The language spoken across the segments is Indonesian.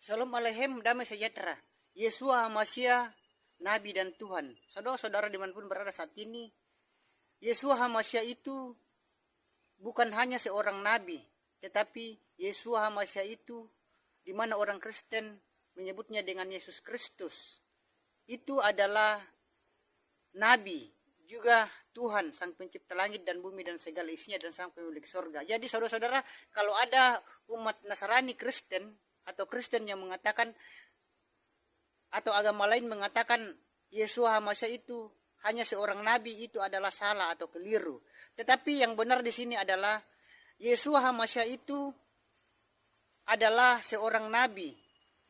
Shalom Aleichem, damai sejahtera. Yesua Hamasya, Nabi dan Tuhan. Saudara-saudara dimanapun berada saat ini, Yesua Hamasya itu bukan hanya seorang Nabi, tetapi Yesua Hamasya itu di mana orang Kristen menyebutnya dengan Yesus Kristus. Itu adalah Nabi, juga Tuhan, Sang Pencipta langit dan bumi dan segala isinya dan Sang Pemilik surga. Jadi saudara-saudara, kalau ada umat Nasrani Kristen atau Kristen yang mengatakan atau agama lain mengatakan Yesua Hamasya itu hanya seorang nabi, itu adalah salah atau keliru. Tetapi yang benar di sini adalah Yesua Hamasya itu adalah seorang nabi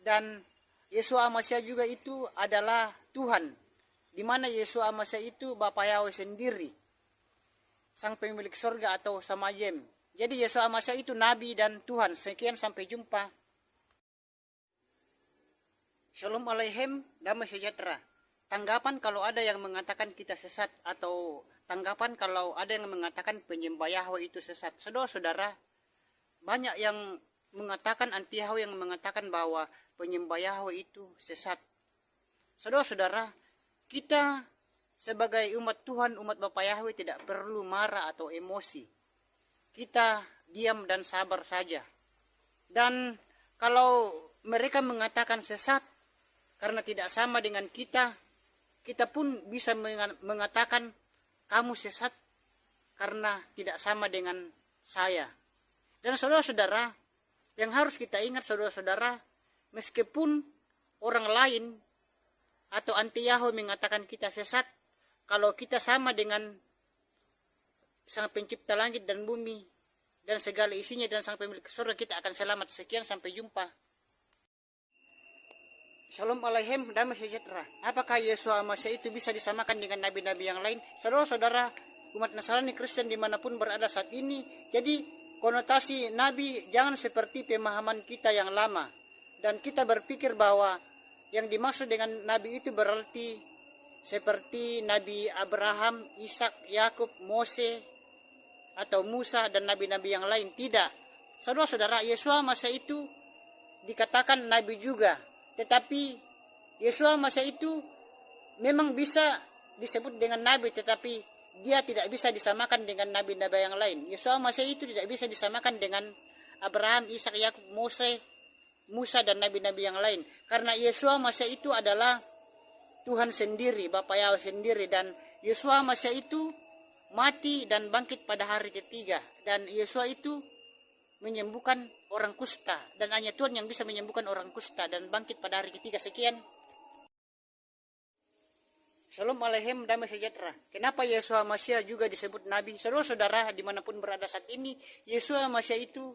dan Yesua Hamasya juga itu adalah Tuhan. Di mana Yesua Hamasya itu Bapa Yahweh sendiri, Sang Pemilik surga atau Samayem. Jadi Yesua Hamasya itu nabi dan Tuhan. Sekian, sampai jumpa. Shalom Aleichem, damai sejahtera. Tanggapan kalau ada yang mengatakan kita sesat, atau tanggapan kalau ada yang mengatakan penyembah Yahweh itu sesat. Saudara-saudara, banyak yang mengatakan anti Yahweh, yang mengatakan bahwa penyembah Yahweh itu sesat. Saudara-saudara, kita sebagai umat Tuhan, umat Bapa Yahweh tidak perlu marah atau emosi. Kita diam dan sabar saja. Dan kalau mereka mengatakan sesat karena tidak sama dengan kita, kita pun bisa mengatakan kamu sesat karena tidak sama dengan saya. Dan saudara-saudara, yang harus kita ingat saudara-saudara, meskipun orang lain atau anti Yahweh mengatakan kita sesat, kalau kita sama dengan Sang Pencipta langit dan bumi dan segala isinya dan Sang Pemilik surga, kita akan selamat. Sekian, sampai jumpa. Shalom Aleichem, damai sejahtera. Apakah Yesua Hamasya itu bisa disamakan dengan nabi-nabi yang lain? Saudara-saudara, umat Nasrani Kristen dimanapun berada saat ini, jadi konotasi nabi jangan seperti pemahaman kita yang lama. Dan kita berpikir bahwa yang dimaksud dengan nabi itu berarti seperti Nabi Abraham, Ishak, Yakub, Mose, atau Musa dan nabi-nabi yang lain. Tidak. Saudara-saudara, Yesua Hamasya itu dikatakan nabi juga. Tetapi Yesua Hamasya itu memang bisa disebut dengan nabi, tetapi dia tidak bisa disamakan dengan nabi-nabi yang lain. Yesua Hamasya itu tidak bisa disamakan dengan Abraham, Ishak, Yakub, Mose, Musa dan nabi-nabi yang lain. Karena Yesua Hamasya itu adalah Tuhan sendiri, Bapa Yahweh sendiri. Dan Yesua Hamasya itu mati dan bangkit pada hari ketiga. Dan Yesua itu menyembuhkan orang kusta, dan hanya Tuhan yang bisa menyembuhkan orang kusta dan bangkit pada hari ketiga. Sekian. Shalom Aleichem, damai sejahtera. Kenapa Yesua Hamasya juga disebut nabi? Saudara-saudara dimanapun berada saat ini, Yesua Hamasya itu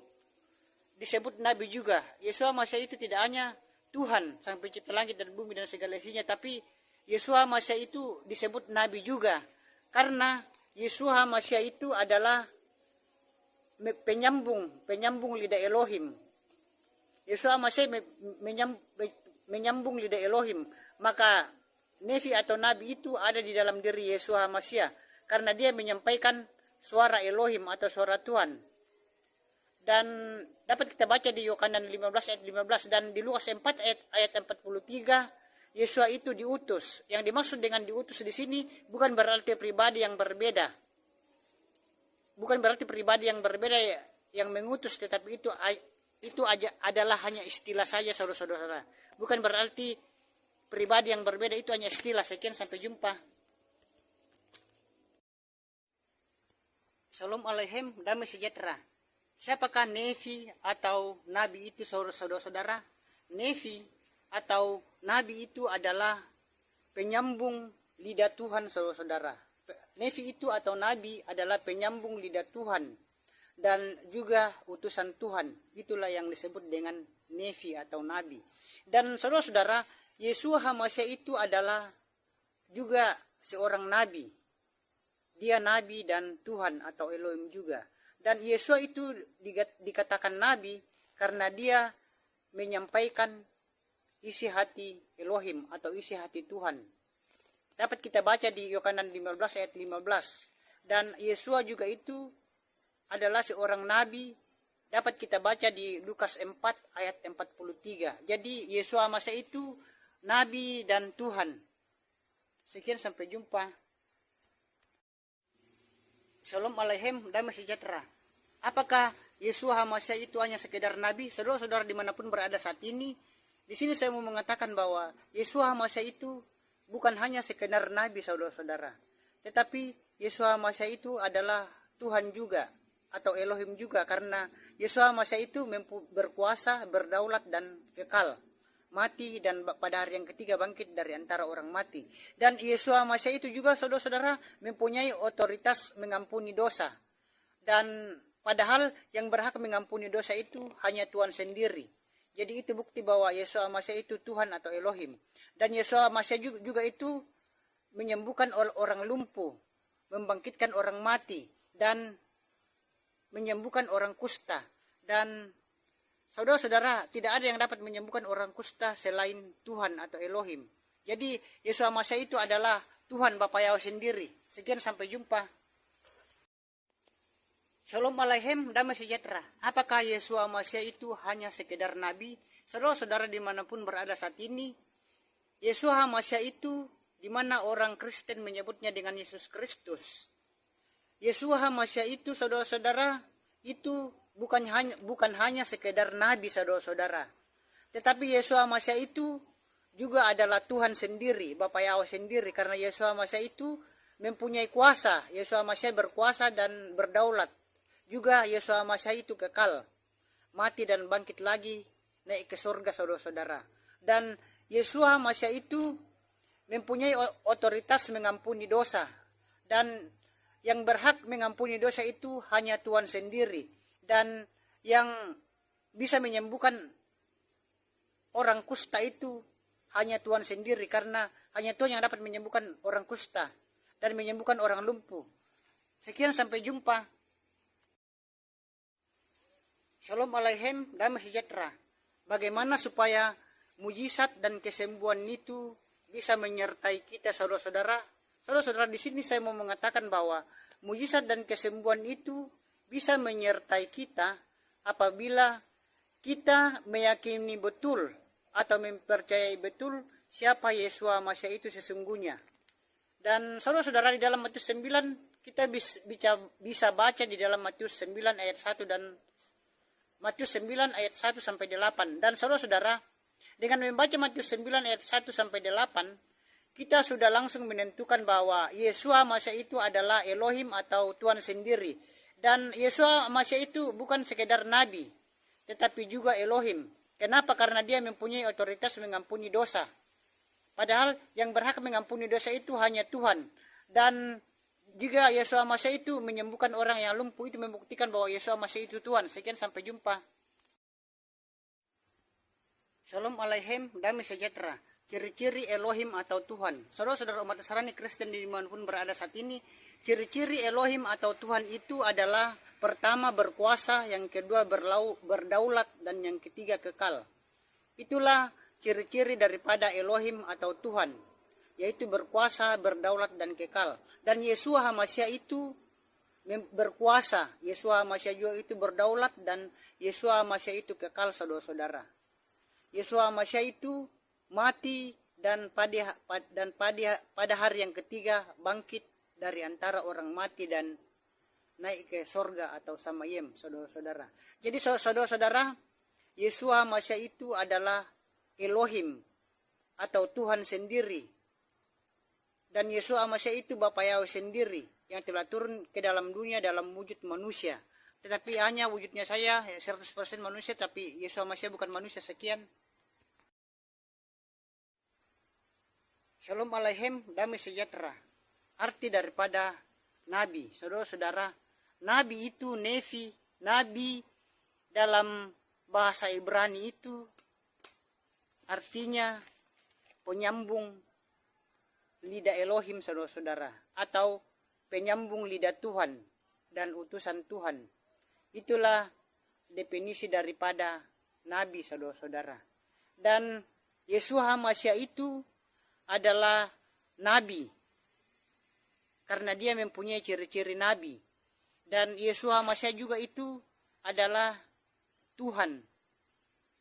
disebut nabi juga. Yesua Hamasya itu tidak hanya Tuhan, Sang Pencipta langit dan bumi dan segala isinya, tapi Yesua Hamasya itu disebut nabi juga. Karena Yesua Hamasya itu adalah penyambung lidah Elohim. Yesua Hamasya menyambung lidah Elohim. Maka nevi atau nabi itu ada di dalam diri Yesua Hamasya, karena dia menyampaikan suara Elohim atau suara Tuhan. Dan dapat kita baca di Yohanes 15 ayat 15 dan di Lukas 4 ayat 43, Yesua itu diutus. Yang dimaksud dengan diutus di sini bukan berarti pribadi yang berbeda. Bukan berarti pribadi yang berbeda yang mengutus, tetapi itu adalah hanya istilah saja saudara-saudara. Bukan berarti pribadi yang berbeda, itu hanya istilah. Sekian, sampai jumpa. Shalom Aleichem, damai sejahtera. Siapakah nevi atau nabi itu saudara-saudara? Nevi atau nabi itu adalah penyambung lidah Tuhan saudara-saudara. Nevi itu atau nabi adalah penyambung lidah Tuhan dan juga utusan Tuhan. Itulah yang disebut dengan nevi atau nabi. Dan saudara-saudara, Yesua Hamasya itu adalah juga seorang nabi. Dia nabi dan Tuhan atau Elohim juga. Dan Yesua itu dikatakan nabi karena dia menyampaikan isi hati Elohim atau isi hati Tuhan. Dapat kita baca di Yohanes 15 ayat 15. Dan Yesua juga itu adalah seorang nabi dapat kita baca di Lukas 4 ayat 43. Jadi Yeshua Masya itu Nabi dan Tuhan. Sekian, sampai jumpa. Shalom Aleichem, damai sejahtera. Apakah Yeshua Masya itu hanya sekedar Nabi? Saudara-saudara dimanapun berada saat ini, di sini saya mau mengatakan bahwa Yeshua Masya itu bukan hanya sekedar Nabi, saudara-saudara. Tetapi Yeshua Masya itu adalah Tuhan juga, atau Elohim juga, karena Yeshua Masya itu berkuasa, berdaulat, dan kekal. Mati dan pada hari yang ketiga bangkit dari antara orang mati. Dan Yeshua Masya itu juga, saudara-saudara, mempunyai otoritas mengampuni dosa. Dan padahal yang berhak mengampuni dosa itu hanya Tuhan sendiri. Jadi itu bukti bahwa Yeshua Masya itu Tuhan atau Elohim. Dan Yeshua Masya juga itu menyembuhkan orang lumpuh, membangkitkan orang mati, dan menyembuhkan orang kusta. Dan saudara-saudara, tidak ada yang dapat menyembuhkan orang kusta selain Tuhan atau Elohim. Jadi Yeshua Masya itu adalah Tuhan Bapa Yahweh sendiri. Sekian, sampai jumpa. Shalom Aleichem, damai sejahtera. Apakah Yeshua Masya itu hanya sekedar Nabi? Saudara-saudara dimanapun berada saat ini, Yeshua Masya itu dimana orang Kristen menyebutnya dengan Yesus Kristus. Yeshua Masya itu, saudara-saudara, itu bukan hanya sekedar Nabi, saudara-saudara. Tetapi Yeshua Masya itu juga adalah Tuhan sendiri, Bapa Yahweh sendiri. Karena Yeshua Masya itu mempunyai kuasa. Yeshua Masya berkuasa dan berdaulat. Juga Yeshua Masya itu kekal, mati dan bangkit lagi, naik ke surga, saudara-saudara. Dan Yeshua Masya itu mempunyai otoritas mengampuni dosa. Dan yang berhak mengampuni dosa itu hanya Tuhan sendiri. Dan yang bisa menyembuhkan orang kusta itu hanya Tuhan sendiri, karena hanya Tuhan yang dapat menyembuhkan orang kusta dan menyembuhkan orang lumpuh. Sekian, sampai jumpa. Shalom Aleichem, damai sejahtera. Bagaimana supaya mujizat dan kesembuhan itu bisa menyertai kita, saudara-saudara? Saudara-saudara, di sini saya mau mengatakan bahwa mujizat dan kesembuhan itu bisa menyertai kita apabila kita meyakini betul atau mempercayai betul siapa Yeshua Masya itu sesungguhnya. Dan saudara-saudara, di dalam Matius 9 kita bisa baca di dalam Matius 9 ayat 1 dan Matius 9 ayat 1 sampai 8. Dan saudara-saudara, dengan membaca Matius 9 ayat 1 sampai 8, kita sudah langsung menentukan bahwa Yeshua Masya itu adalah Elohim atau Tuhan sendiri. Dan Yeshua Masya itu bukan sekedar Nabi, tetapi juga Elohim. Kenapa? Karena dia mempunyai otoritas mengampuni dosa. Padahal yang berhak mengampuni dosa itu hanya Tuhan. Dan juga Yeshua Masya itu menyembuhkan orang yang lumpuh, itu membuktikan bahwa Yeshua Masya itu Tuhan. Sekian, sampai jumpa. Shalom Aleichem, damai sejahtera. Ciri-ciri Elohim atau Tuhan. Saudara-saudara umat Nasrani Kristen dimanapun berada saat ini, ciri-ciri Elohim atau Tuhan itu adalah pertama berkuasa, yang kedua berdaulat, dan yang ketiga kekal. Itulah ciri-ciri daripada Elohim atau Tuhan, yaitu berkuasa, berdaulat, dan kekal. Dan Yeshua HaMashiach itu berkuasa, Yeshua HaMashiach juga itu berdaulat, dan Yeshua HaMashiach itu kekal, saudara-saudara. Yeshua HaMashiach itu mati dan pada hari yang ketiga bangkit dari antara orang mati dan naik ke sorga atau samayem, saudara-saudara. Jadi saudara-saudara, Yeshua HaMashiach itu adalah Elohim atau Tuhan sendiri. Dan Yeshua HaMashiach itu Bapa Yahweh sendiri yang telah turun ke dalam dunia dalam wujud manusia. Tetapi hanya wujudnya saya 100% manusia, tapi Yeshua HaMashiach bukan manusia. Sekian. Shalom Aleichem, damai sejahtera. Arti daripada Nabi, saudara-saudara. Nabi itu Nevi. Nabi dalam bahasa Ibrani itu artinya penyambung lidah Elohim, saudara-saudara. Atau penyambung lidah Tuhan dan utusan Tuhan. Itulah definisi daripada Nabi, saudara-saudara. Dan Yeshua HaMashiach itu adalah Nabi karena dia mempunyai ciri-ciri Nabi. Dan Yeshua HaMashiach juga itu adalah Tuhan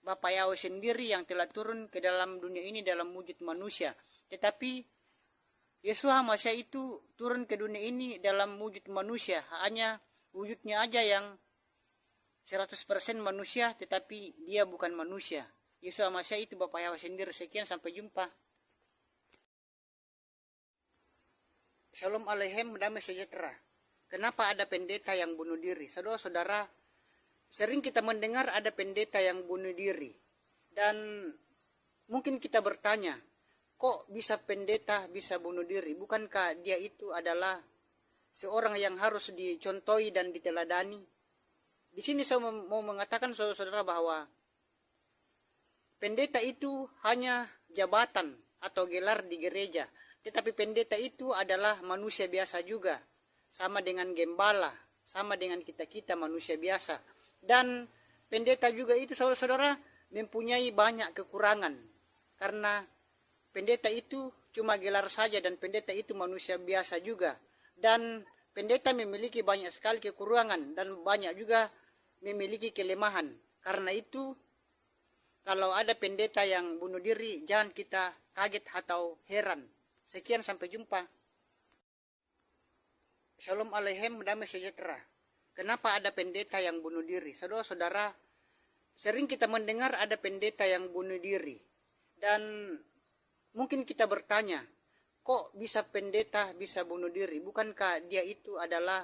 Bapa Yahweh sendiri yang telah turun ke dalam dunia ini dalam wujud manusia. Tetapi Yesus HaMasyiah itu turun ke dunia ini dalam wujud manusia, hanya wujudnya aja yang 100% manusia, tetapi dia bukan manusia. Yesus HaMasyiah itu Bapa Yahweh sendiri. Sekian, sampai jumpa. Shalom Aleichem, damai sejahtera. Kenapa ada pendeta yang bunuh diri? Saudara-saudara, sering kita mendengar ada pendeta yang bunuh diri. Dan mungkin kita bertanya, kok bisa pendeta bisa bunuh diri? Bukankah dia itu adalah seorang yang harus dicontohi dan diteladani? Di sini saya mau mengatakan saudara-saudara bahwa pendeta itu hanya jabatan atau gelar di gereja. Tetapi pendeta itu adalah manusia biasa juga. Sama dengan gembala, sama dengan kita-kita manusia biasa. Dan pendeta juga itu saudara-saudara mempunyai banyak kekurangan. Karena pendeta itu cuma gelar saja dan pendeta itu manusia biasa juga. Dan pendeta memiliki banyak sekali kekurangan dan banyak juga memiliki kelemahan. Karena itu kalau ada pendeta yang bunuh diri, jangan kita kaget atau heran. Sekian, sampai jumpa. Shalom Aleichem, damai sejahtera. Kenapa ada pendeta yang bunuh diri? Saudara-saudara, sering kita mendengar ada pendeta yang bunuh diri. Dan mungkin kita bertanya, kok bisa pendeta bisa bunuh diri? Bukankah dia itu adalah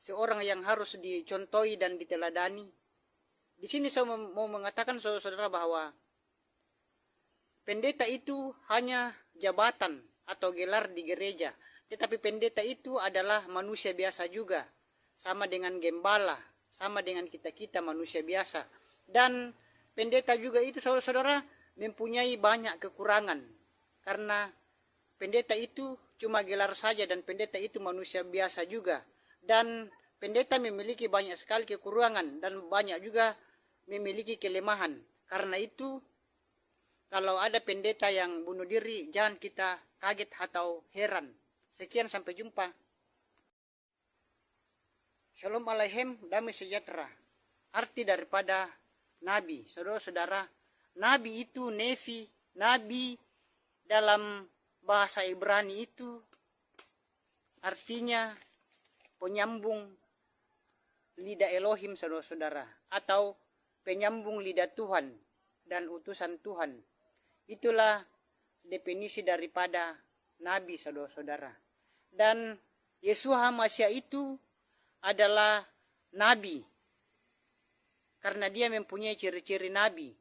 seorang yang harus dicontohi dan diteladani? Di sini saya mau mengatakan saudara-saudara bahwa pendeta itu hanya jabatan atau gelar di gereja. Tetapi pendeta itu adalah manusia biasa juga. Sama dengan gembala, sama dengan kita-kita manusia biasa. Dan pendeta juga itu saudara-saudara mempunyai banyak kekurangan. Karena pendeta itu cuma gelar saja dan pendeta itu manusia biasa juga. Dan pendeta memiliki banyak sekali kekurangan dan banyak juga memiliki kelemahan. Karena itu kalau ada pendeta yang bunuh diri, jangan kita kaget atau heran. Sekian, sampai jumpa. Shalom Aleichem, damai sejahtera. Arti daripada nabi, saudara-saudara, nabi itu nevi. Nabi dalam bahasa Ibrani itu artinya penyambung lidah Elohim, saudara-saudara, atau penyambung lidah Tuhan dan utusan Tuhan. Itulah definisi daripada nabi, saudara-saudara. Dan Yesus HaMasyiah itu adalah nabi karena dia mempunyai ciri-ciri nabi.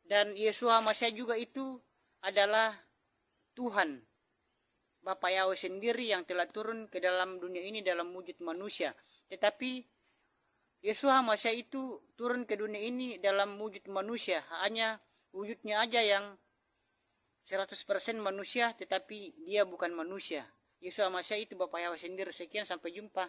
Dan Yesus HaMasyiah juga itu adalah Tuhan Bapa Yahweh sendiri yang telah turun ke dalam dunia ini dalam wujud manusia. Tetapi Yesus HaMasyiah itu turun ke dunia ini dalam wujud manusia, hanya wujudnya aja yang 100% manusia, tetapi dia bukan manusia. Yesus HaMasyiah itu Bapa Yahweh sendiri. Sekian, sampai jumpa.